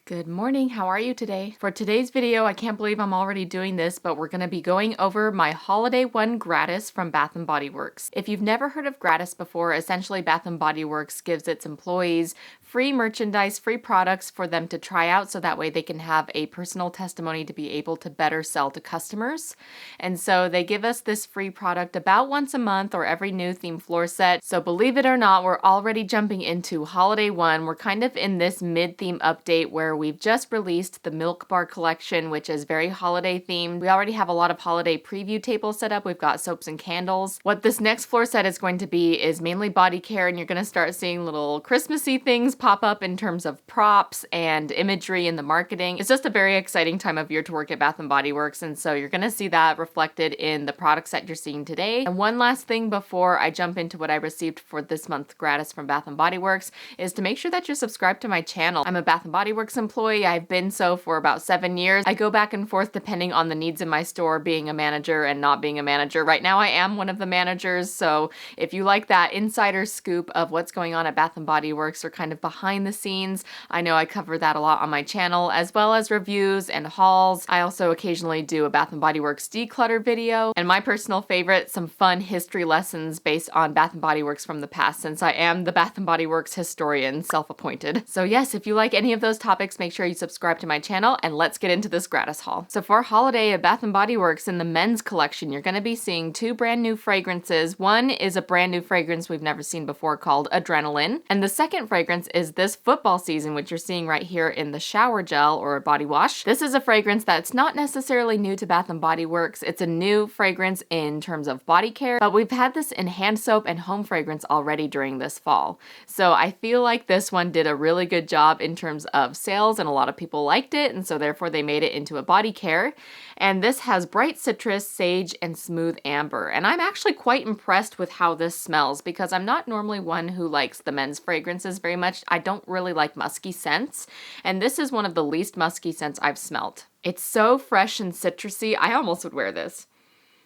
Good morning, how are you today? For today's video, I can't believe I'm already doing this, but we're going to be going over my holiday one Gratis from Bath & Body Works. If you've never heard of Gratis before, essentially Bath & Body Works gives its employees free merchandise, free products for them to try out so that way they can have a personal testimony to be able to better sell to customers. And so they give us this free product about once a month or every new theme floor set. So believe it or not, we're already jumping into holiday one. We're kind of in this mid-theme update where we've just released the Milk Bar collection, which is very holiday themed. We already have a lot of holiday preview tables set up. We've got soaps and candles. What this next floor set is going to be is mainly body care, and you're going to start seeing little Christmassy things pop up in terms of props and imagery in the marketing. It's just a very exciting time of year to work at Bath & Body Works, and so you're going to see that reflected in the products that you're seeing today. And one last thing before I jump into what I received for this month Gratis from Bath & Body Works is to make sure that you're subscribed to my channel. I'm a Bath & Body Works employee. I've been so for about 7 years. I go back and forth depending on the needs in my store, being a manager and not being a manager. Right now I am one of the managers, so if you like that insider scoop of what's going on at Bath & Body Works or kind of behind the scenes, I know I cover that a lot on my channel, as well as reviews and hauls. I also occasionally do a Bath & Body Works declutter video, and my personal favorite, some fun history lessons based on Bath & Body Works from the past, since I am the Bath & Body Works historian, self-appointed. So yes, if you like any of those topics, make sure you subscribe to my channel, and let's get into this Gratis haul. So for holiday at Bath & Body Works in the men's collection, you're going to be seeing two brand new fragrances. One is a brand new fragrance we've never seen before called Adrenaline, and the second fragrance is this football season, which you're seeing right here in the shower gel or body wash. This is a fragrance that's not necessarily new to Bath & Body Works. It's a new fragrance in terms of body care, but we've had this in hand soap and home fragrance already during this fall. So I feel like this one did a really good job in terms of sales, and a lot of people liked it, and so therefore they made it into a body care. And this has bright citrus, sage, and smooth amber. And I'm actually quite impressed with how this smells, because I'm not normally one who likes the men's fragrances very much. I don't really like musky scents, and this is one of the least musky scents I've smelt. It's so fresh and citrusy, I almost would wear this.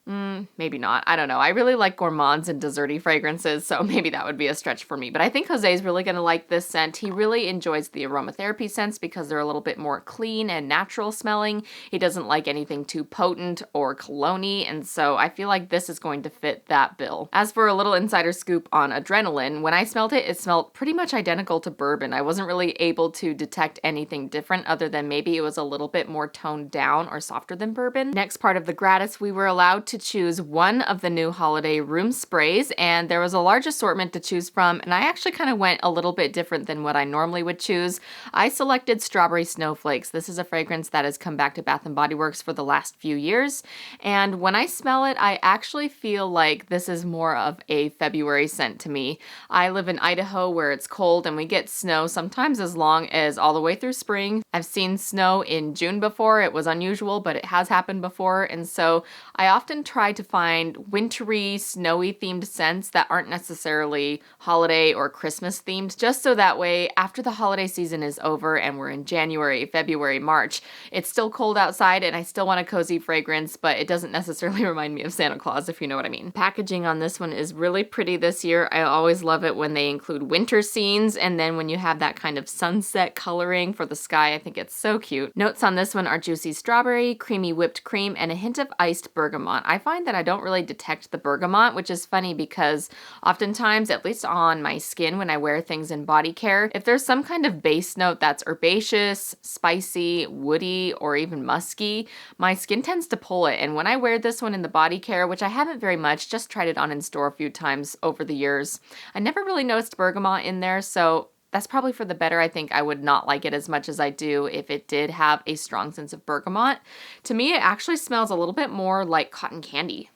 Maybe not. I don't know. I really like gourmands and desserty fragrances, so maybe that would be a stretch for me. But I think Jose's really going to like this scent. He really enjoys the aromatherapy scents because they're a little bit more clean and natural smelling. He doesn't like anything too potent or cologne-y, and so I feel like this is going to fit that bill. As for a little insider scoop on Adrenaline, when I smelled it, it smelled pretty much identical to bourbon. I wasn't really able to detect anything different other than maybe it was a little bit more toned down or softer than bourbon. Next part of the Gratis, we were allowed to choose one of the new holiday room sprays, and there was a large assortment to choose from, and I actually kind of went a little bit different than what I normally would choose. I selected Strawberry Snowflakes. This is a fragrance that has come back to Bath & Body Works for the last few years, and when I smell it, I actually feel like this is more of a February scent to me. I live in Idaho where it's cold and we get snow sometimes as long as all the way through spring. I've seen snow in June before. It was unusual, but it has happened before, and so I often try to find wintry, snowy themed scents that aren't necessarily holiday or Christmas themed, just so that way after the holiday season is over and we're in January, February, March, it's still cold outside and I still want a cozy fragrance, but it doesn't necessarily remind me of Santa Claus, if you know what I mean. Packaging on this one is really pretty this year. I always love it when they include winter scenes, and then when you have that kind of sunset coloring for the sky, I think it's so cute. Notes on this one are juicy strawberry, creamy whipped cream, and a hint of iced bergamot. I find that I don't really detect the bergamot, which is funny because oftentimes, at least on my skin when I wear things in body care, if there's some kind of base note that's herbaceous, spicy, woody, or even musky, my skin tends to pull it. And when I wear this one in the body care, which I haven't very much, just tried it on in store a few times over the years, I never really noticed bergamot in there, so that's probably for the better. I think I would not like it as much as I do if it did have a strong sense of bergamot. To me, it actually smells a little bit more like cotton candy.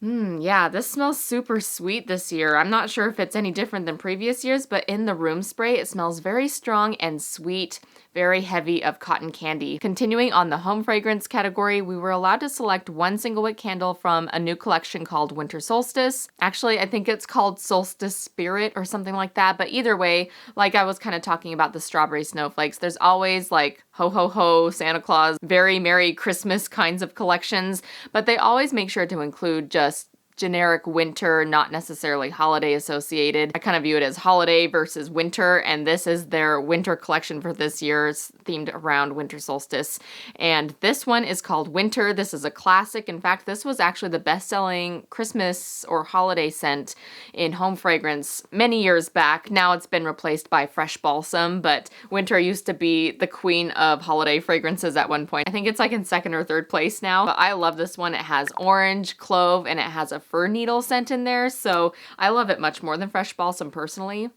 Yeah, this smells super sweet this year. I'm not sure if it's any different than previous years, but in the room spray, it smells very strong and sweet, very heavy of cotton candy. Continuing on the home fragrance category, we were allowed to select one single wick candle from a new collection called Winter Solstice. Actually, I think it's called Solstice Spirit or something like that, but either way, like I was kind of talking about the Strawberry Snowflakes, there's always like ho ho ho, Santa Claus, very Merry Christmas kinds of collections, but they always make sure to include just generic winter, not necessarily holiday associated. I kind of view it as holiday versus winter, and this is their winter collection for this year. It's themed around winter solstice. And this one is called Winter. This is a classic. In fact, this was actually the best-selling Christmas or holiday scent in home fragrance many years back. Now it's been replaced by Fresh Balsam, but Winter used to be the queen of holiday fragrances at one point. I think it's like in second or third place now, but I love this one. It has orange, clove, and it has a fir needle scent in there, so I love it much more than Fresh Balsam personally.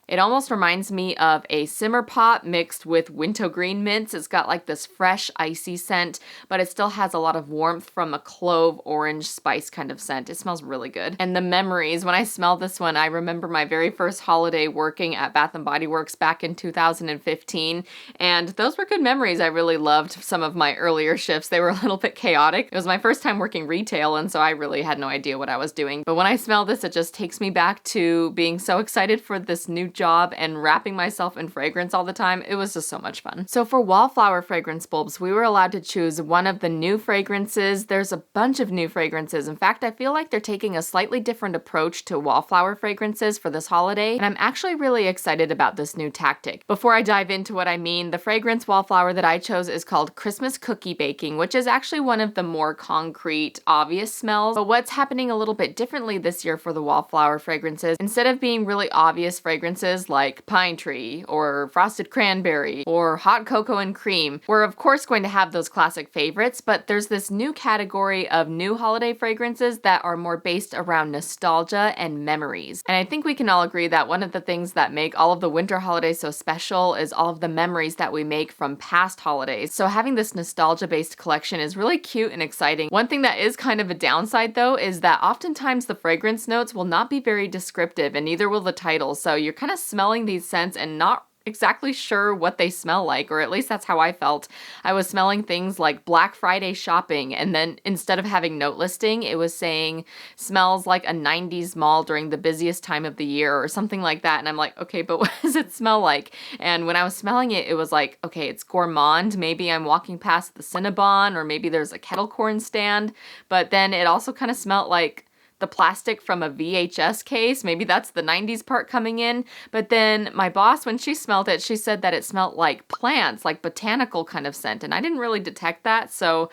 It almost reminds me of a simmer pot mixed with wintergreen mints. It's got like this fresh, icy scent, but it still has a lot of warmth from a clove orange spice kind of scent. It smells really good. And the memories, when I smell this one, I remember my very first holiday working at Bath & Body Works back in 2015, and those were good memories. I really loved some of my earlier shifts. They were a little bit chaotic. It was my first time working retail, and so I really had no idea what I was doing. But when I smell this, it just takes me back to being so excited for this new job and wrapping myself in fragrance all the time. It was just so much fun. So for wallflower fragrance bulbs, we were allowed to choose one of the new fragrances. There's a bunch of new fragrances. In fact, I feel like they're taking a slightly different approach to wallflower fragrances for this holiday, and I'm actually really excited about this new tactic. Before I dive into what I mean, the fragrance wallflower that I chose is called Christmas Cookie Baking, which is actually one of the more concrete, obvious smells. But what's happening a little bit differently this year for the wallflower fragrances, instead of being really obvious fragrances like pine tree or frosted cranberry or hot cocoa and cream, we're of course going to have those classic favorites, but there's this new category of new holiday fragrances that are more based around nostalgia and memories. And I think we can all agree that one of the things that make all of the winter holidays so special is all of the memories that we make from past holidays. So having this nostalgia-based collection is really cute and exciting. One thing that is kind of a downside though is that oftentimes the fragrance notes will not be very descriptive, and neither will the title. So you're kind of smelling these scents and not exactly sure what they smell like, or at least that's how I felt. I was smelling things like Black Friday shopping, and then instead of having note listing, it was saying smells like a 90s mall during the busiest time of the year or something like that. And I'm like, okay, but what does it smell like? And when I was smelling it, it was like, okay, it's gourmand. Maybe I'm walking past the Cinnabon, or maybe there's a kettle corn stand. But then it also kind of smelled like the plastic from a VHS case. Maybe that's the 90s part coming in. But then my boss, when she smelled it, she said that it smelled like plants, like botanical kind of scent. And I didn't really detect that. So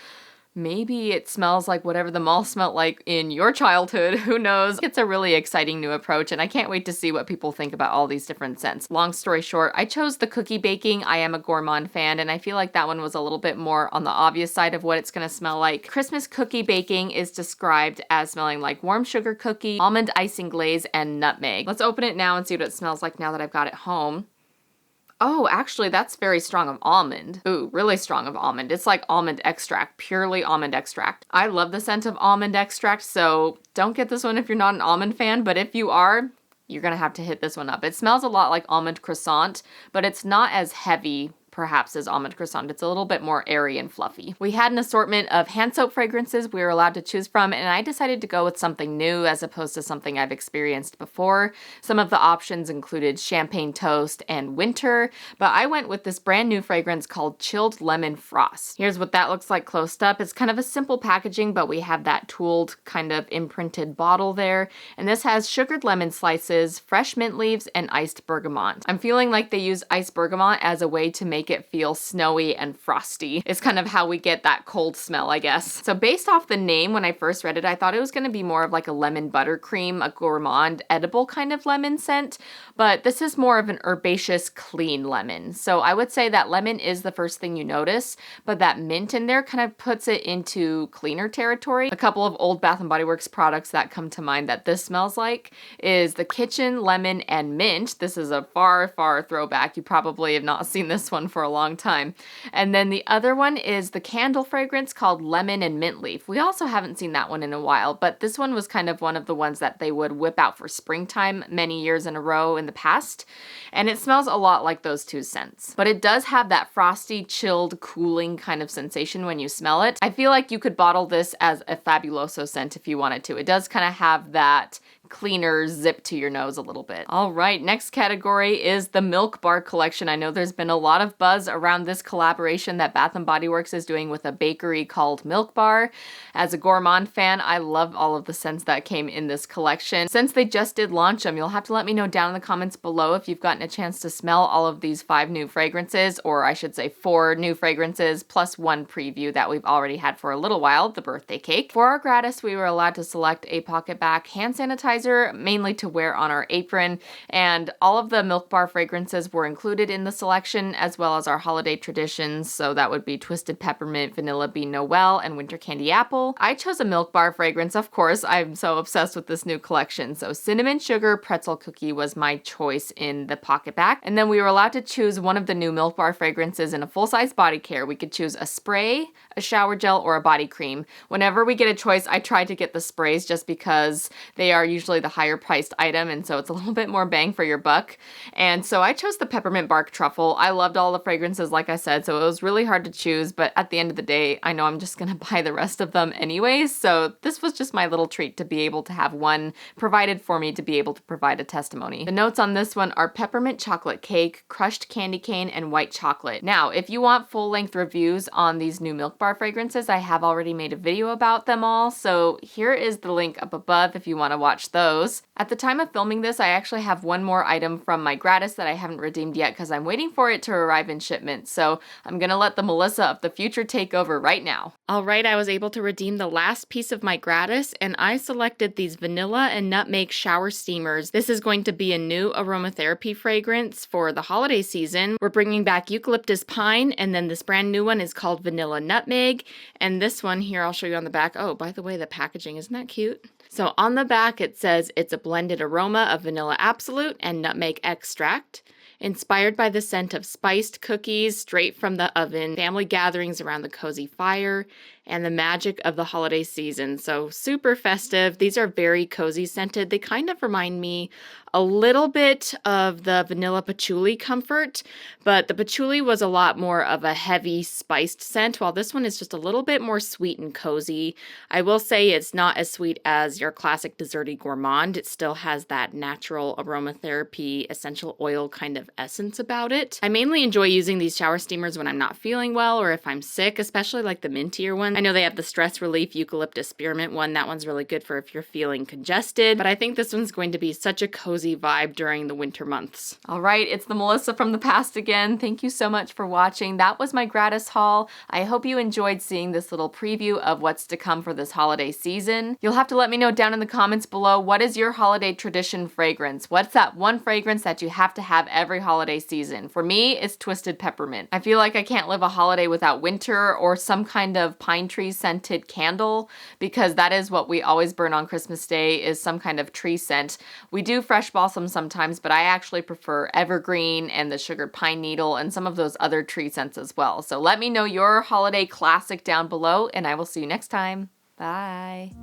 maybe it smells like whatever the mall smelled like in your childhood. Who knows? It's a really exciting new approach, and I can't wait to see what people think about all these different scents. Long story short, I chose the cookie baking. I am a gourmand fan, and I feel like that one was a little bit more on the obvious side of what it's going to smell like. Christmas cookie baking is described as smelling like warm sugar cookie, almond icing glaze, and nutmeg. Let's open it now and see what it smells like now that I've got it home. Oh, actually, that's very strong of almond. Ooh, really strong of almond. It's like almond extract, purely almond extract. I love the scent of almond extract, so don't get this one if you're not an almond fan, but if you are, you're gonna have to hit this one up. It smells a lot like almond croissant, but it's not as heavy perhaps as almond croissant. It's a little bit more airy and fluffy. We had an assortment of hand soap fragrances we were allowed to choose from, and I decided to go with something new as opposed to something I've experienced before. Some of the options included Champagne Toast and Winter, but I went with this brand new fragrance called Chilled Lemon Frost. Here's what that looks like close up. It's kind of a simple packaging, but we have that tooled kind of imprinted bottle there, and this has sugared lemon slices, fresh mint leaves, and iced bergamot. I'm feeling like they use iced bergamot as a way to make it feel snowy and frosty. It's kind of how we get that cold smell, I guess. So based off the name, when I first read it, I thought it was going to be more of like a lemon buttercream, a gourmand, edible kind of lemon scent, but this is more of an herbaceous, clean lemon. So I would say that lemon is the first thing you notice, but that mint in there kind of puts it into cleaner territory. A couple of old Bath & Body Works products that come to mind that this smells like is the Kitchen Lemon and Mint. This is a far, far throwback. You probably have not seen this one for a long time. And then the other one is the candle fragrance called Lemon and Mint Leaf. We also haven't seen that one in a while, but this one was kind of one of the ones that they would whip out for springtime many years in a row in the past. And it smells a lot like those two scents. But it does have that frosty, chilled, cooling kind of sensation when you smell it. I feel like you could bottle this as a Fabuloso scent if you wanted to. It does kind of have that cleaner zip to your nose a little bit. All right, next category is the Milk Bar collection. I know there's been a lot of buzz around this collaboration that Bath & Body Works is doing with a bakery called Milk Bar. As a gourmand fan, I love all of the scents that came in this collection. Since they just did launch them, you'll have to let me know down in the comments below if you've gotten a chance to smell all of these 5 new fragrances, or I should say 4 new fragrances plus 1 preview that we've already had for a little while, the birthday cake. For our Gratis, we were allowed to select a pocket back hand sanitizer, mainly to wear on our apron, and all of the Milk Bar fragrances were included in the selection, as well as our holiday traditions, so that would be Twisted Peppermint, Vanilla Bean Noel, and Winter Candy Apple. I chose a Milk Bar fragrance, of course. I'm so obsessed with this new collection, so Cinnamon Sugar Pretzel Cookie was my choice in the pocket back, and then we were allowed to choose one of the new Milk Bar fragrances in a full-size body care. We could choose a spray, a shower gel, or a body cream. Whenever we get a choice, I try to get the sprays just because they are usually the higher priced item, and so it's a little bit more bang for your buck. And so I chose the Peppermint Bark Truffle. I loved all the fragrances, like I said, so it was really hard to choose, but at the end of the day, I know I'm just gonna buy the rest of them anyways, so this was just my little treat to be able to have one provided for me to be able to provide a testimony. The notes on this one are peppermint chocolate cake, crushed candy cane, and white chocolate. Now, if you want full-length reviews on these new Milk Bar fragrances, I have already made a video about them all, so here is the link up above if you want to watch those. At the time of filming this, I actually have one more item from my Gratis that I haven't redeemed yet because I'm waiting for it to arrive in shipment, so I'm gonna let the Melissa of the future take over right now. Alright, I was able to redeem the last piece of my Gratis, and I selected these vanilla and nutmeg shower steamers. This is going to be a new aromatherapy fragrance for the holiday season. We're bringing back eucalyptus pine, and then this brand new one is called vanilla nutmeg, and this one here I'll show you on the back. Oh, by the way, the packaging, isn't that cute? So on the back it says it's a blended aroma of vanilla absolute and nutmeg extract, inspired by the scent of spiced cookies straight from the oven, family gatherings around the cozy fire, and the magic of the holiday season. So super festive. These are very cozy scented. They kind of remind me a little bit of the vanilla patchouli comfort, but the patchouli was a lot more of a heavy spiced scent, while this one is just a little bit more sweet and cozy. I will say it's not as sweet as your classic desserty gourmand. It still has that natural aromatherapy essential oil kind of essence about it. I mainly enjoy using these shower steamers when I'm not feeling well or if I'm sick, especially like the mintier one. I know they have the stress relief eucalyptus spearmint one. That one's really good for if you're feeling congested, but I think this one's going to be such a cozy vibe during the winter months. All right, it's the Melissa from the past again. Thank you so much for watching. That was my Gratis haul. I hope you enjoyed seeing this little preview of what's to come for this holiday season. You'll have to let me know down in the comments below, what is your holiday tradition fragrance? What's that one fragrance that you have to have every holiday season? For me, it's Twisted Peppermint. I feel like I can't live a holiday without winter or some kind of pine tree scented candle, because that is what we always burn on Christmas Day, is some kind of tree scent. We do fresh balsam sometimes, but I actually prefer evergreen and the sugared pine needle and some of those other tree scents as well. So let me know your holiday classic down below, and I will see you next time. Bye.